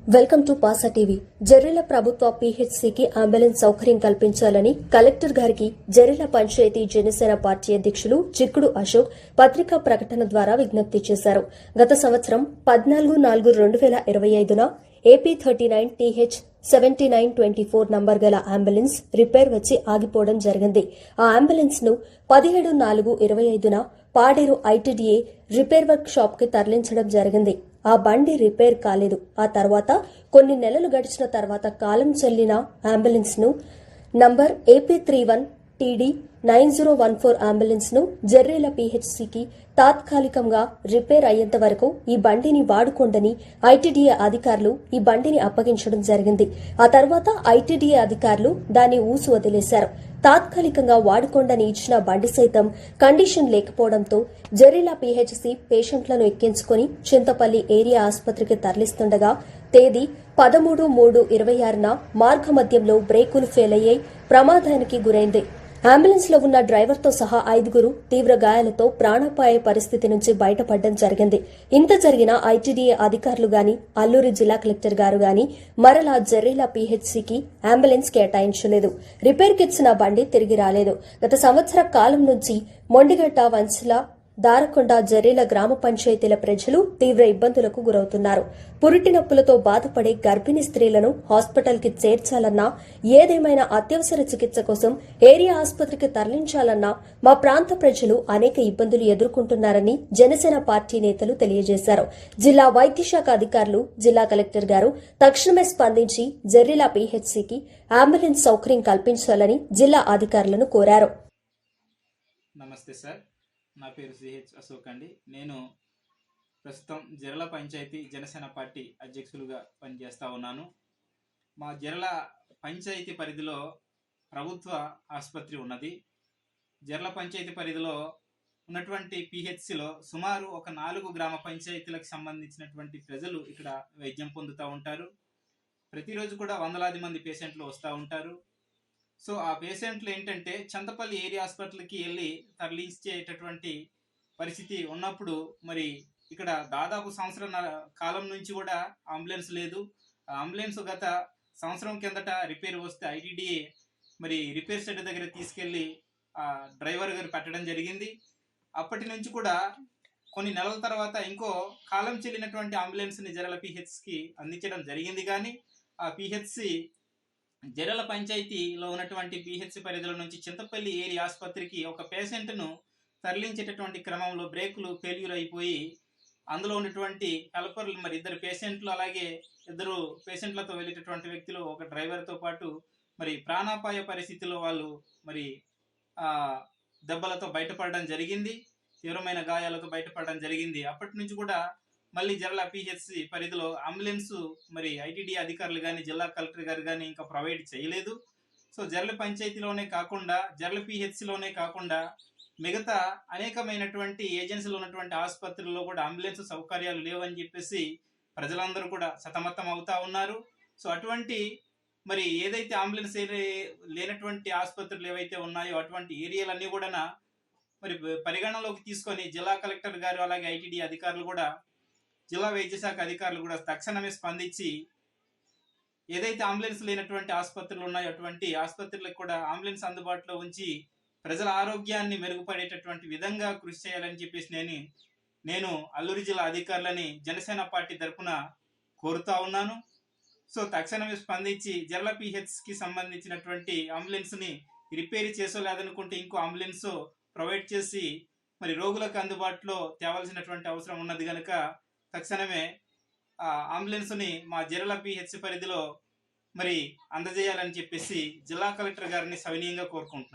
Welcome to Pasa TV. Jarrela ప్రభుత్వ పీహెచ్సీకి ambulance సౌకర్యం కల్పించాలని కలెక్టర్ గారికి జర్రెల పంచాయతీ జనసేన పార్టీ అధ్యక్షులు చిక్కుడు అశోక్ పత్రికా ప్రకటన ద్వారా విజ్ఞప్తి చేశారు. గత సంవత్సరం 14/4/2025న ఏపీ 39 TH 7924 నంబర్ గల అంబులెన్స్ రిపేర్ వచ్చి ఆగిపోవడం జరిగింది. ఆ అంబులెన్స్ ను 17/4/25న Paderu ITDA repair workshop కి తరలించడం జరిగింది. ఆ బండి రిపేర్ కాలేదు. ఆ తర్వాత కొన్ని నెలలు గడిచిన తర్వాత కాలం చెల్లిన అంబులెన్స్ ను నంబర్ AP31 TD 9014 అంబులెన్స్ ను జర్రేల పీహెచ్సీకి తాత్కాలికంగా రిపేర్ అయ్యేంత వరకు ఈ బండిని వాడుకోండని ఐటీడీఏ అధికారులు ఈ బండిని అప్పగించడం జరిగింది. ఆ తర్వాత ఐటీడీఏ అధికారులు దాన్ని ఊసు వదిలేశారు. తాత్కాలికంగా వాడుకోండని ఇచ్చిన బండి సైతం కండిషన్ లేకపోవడంతో జర్రేల పీహెచ్సీ పేషెంట్లను ఎక్కించుకుని చింతపల్లి ఏరియా ఆసుపత్రికి తరలిస్తుండగా తేదీ 13/3/26న మార్గమధ్యంలో బ్రేకులు ఫెయిల్ అయ్యాయి. ప్రమాదానికి గురైంది. అంబులెన్స్ లో ఉన్న డ్రైవర్ తో సహా 5గురు తీవ్ర గాయాలతో ప్రాణాపాయ పరిస్థితి నుంచి బయటపడడం జరిగింది. ఇంత జరిగిన ఐటీడీఏ అధికారులు గాని అల్లూరి జిల్లా కలెక్టర్ గారు గాని మరలా జర్రేల పీహెచ్సీకి అంబులెన్స్ కేటాయించలేదు. రిపేర్ కిచ్చిన బండి తిరిగి రాలేదు. గత సంవత్సర కాలం నుంచి మొండిగడ్డ వంచల దారకొండ జర్రేల గ్రామ పంచాయతీల ప్రజలు తీవ్ర ఇబ్బందులకు గురవుతున్నారు. పురిటి నొప్పులతో బాధపడే గర్భిణీ స్త్రీలను హాస్పిటల్ కి చేర్చాలన్నా, ఏదేమైనా అత్యవసర చికిత్స కోసం ఏరియా ఆసుపత్రికి తరలించాలన్నా మా ప్రాంత ప్రజలు అనేక ఇబ్బందులు ఎదుర్కొంటున్నారని జనసేన పార్టీ నేతలు తెలియజేశారు. జిల్లా వైద్య శాఖ అధికారులు, జిల్లా కలెక్టర్ గారు తక్షణమే స్పందించి జర్రేల పీహెచ్సీకి అంబులెన్స్ సౌకర్యం కల్పించాలని జిల్లా అధికారులను కోరారు. నమస్తే సార్, నా పేరు సిహెచ్ అశోక్ అండి. నేను ప్రస్తుతం జర్ల పంచాయతీ జనసేన పార్టీ అధ్యక్షులుగా పనిచేస్తూ ఉన్నాను. మా జర్ల పంచాయతీ పరిధిలో ప్రభుత్వ ఆసుపత్రి ఉన్నది. జర్ల పంచాయతీ పరిధిలో ఉన్నటువంటి పిహెచ్సిలో సుమారు ఒక 4 గ్రామ పంచాయతీలకు సంబంధించినటువంటి ప్రజలు ఇక్కడ వైద్యం పొందుతూ ఉంటారు. ప్రతిరోజు కూడా వందలాది మంది పేషెంట్లు వస్తూ ఉంటారు. సో ఆ పేషెంట్లు ఏంటంటే చింతపల్లి ఏరియా హాస్పిటల్కి వెళ్ళి తరలించేటటువంటి పరిస్థితి ఉన్నప్పుడు మరి ఇక్కడ దాదాపు సంవత్సరం కాలం నుంచి కూడా అంబులెన్స్ లేదు. అంబులెన్స్ గత సంవత్సరం కిందట రిపేర్ వస్తే ఐటీడీఏ మరి రిపేర్ సెంటర్ దగ్గర తీసుకెళ్లి ఆ డ్రైవర్ గారు పెట్టడం జరిగింది. అప్పటి నుంచి కూడా కొన్ని నెలల తర్వాత ఇంకో కాలం చెల్లినటువంటి అంబులెన్స్ని జర్ల పిహెచ్కి అందించడం జరిగింది. కానీ ఆ పిహెచ్సి జర్ల పంచాయతీలో ఉన్నటువంటి పిహెచ్సి పరిధిలో నుంచి చింతపల్లి ఏరియా ఆసుపత్రికి ఒక పేషెంట్ను తరలించేటటువంటి క్రమంలో బ్రేకులు ఫెయిల్యూర్ అయిపోయి అందులో ఉన్నటువంటి హెల్పర్లు మరి 2 పేషెంట్లు అలాగే 2 పేషెంట్లతో వెళ్ళేటటువంటి వ్యక్తులు ఒక డ్రైవర్తో పాటు మరి ప్రాణాపాయ పరిస్థితిలో వాళ్ళు మరి దెబ్బలతో బయటపడడం జరిగింది. తీవ్రమైన గాయాలతో బయటపడడం జరిగింది. అప్పటి నుంచి కూడా మళ్ళీ జర్ల పిహెచ్సి పరిధిలో అంబులెన్స్ మరి ఐటీడీ అధికారులు కానీ జిల్లా కలెక్టర్ గారు కానీ ఇంకా ప్రొవైడ్ చేయలేదు. సో జర్ల పంచాయతీలోనే కాకుండా జర్ల పిహెచ్సిలోనే కాకుండా మిగతా అనేకమైనటువంటి ఏజెన్సీలు ఉన్నటువంటి ఆసుపత్రుల్లో కూడా అంబులెన్స్ సౌకర్యాలు లేవని చెప్పేసి ప్రజలందరూ కూడా సతమతం అవుతా ఉన్నారు. సో అటువంటి మరి ఏదైతే అంబులెన్స్ లేనటువంటి ఆసుపత్రులు ఏవైతే ఉన్నాయో అటువంటి ఏరియాలన్నీ కూడా మరి పరిగణనలోకి తీసుకొని జిల్లా కలెక్టర్ గారు అలాగే ఐటీడీ అధికారులు కూడా జిల్లా వైద్య శాఖ అధికారులు కూడా తక్షణమే స్పందించి ఏదైతే అంబులెన్స్ లేనటువంటి ఆసుపత్రులు ఉన్నాయో అటువంటి ఆసుపత్రులకు కూడా అంబులెన్స్ అందుబాటులో ఉంచి ప్రజల ఆరోగ్యాన్ని మెరుగుపడేటటువంటి విధంగా కృషి చేయాలని చెప్పేసి నేను అల్లూరి జిల్లా అధికారులని జనసేన పార్టీ తరఫున కోరుతా ఉన్నాను. సో తక్షణమే స్పందించి జర్ల పిహెచ్కి సంబంధించినటువంటి అంబులెన్స్ని రిపేర్ చేసుకోలేదనుకుంటే ఇంకో అంబులెన్స్ ప్రొవైడ్ చేసి మరి రోగులకు అందుబాటులో తేవాల్సినటువంటి అవసరం ఉన్నది కనుక తక్షణమే ఆ అంబులెన్స్ని మా జర్ల పిహెచ్సి పరిధిలో మరి అందజేయాలని చెప్పేసి జిల్లా కలెక్టర్ గారిని సవినీయంగా కోరుకుంటున్నాను.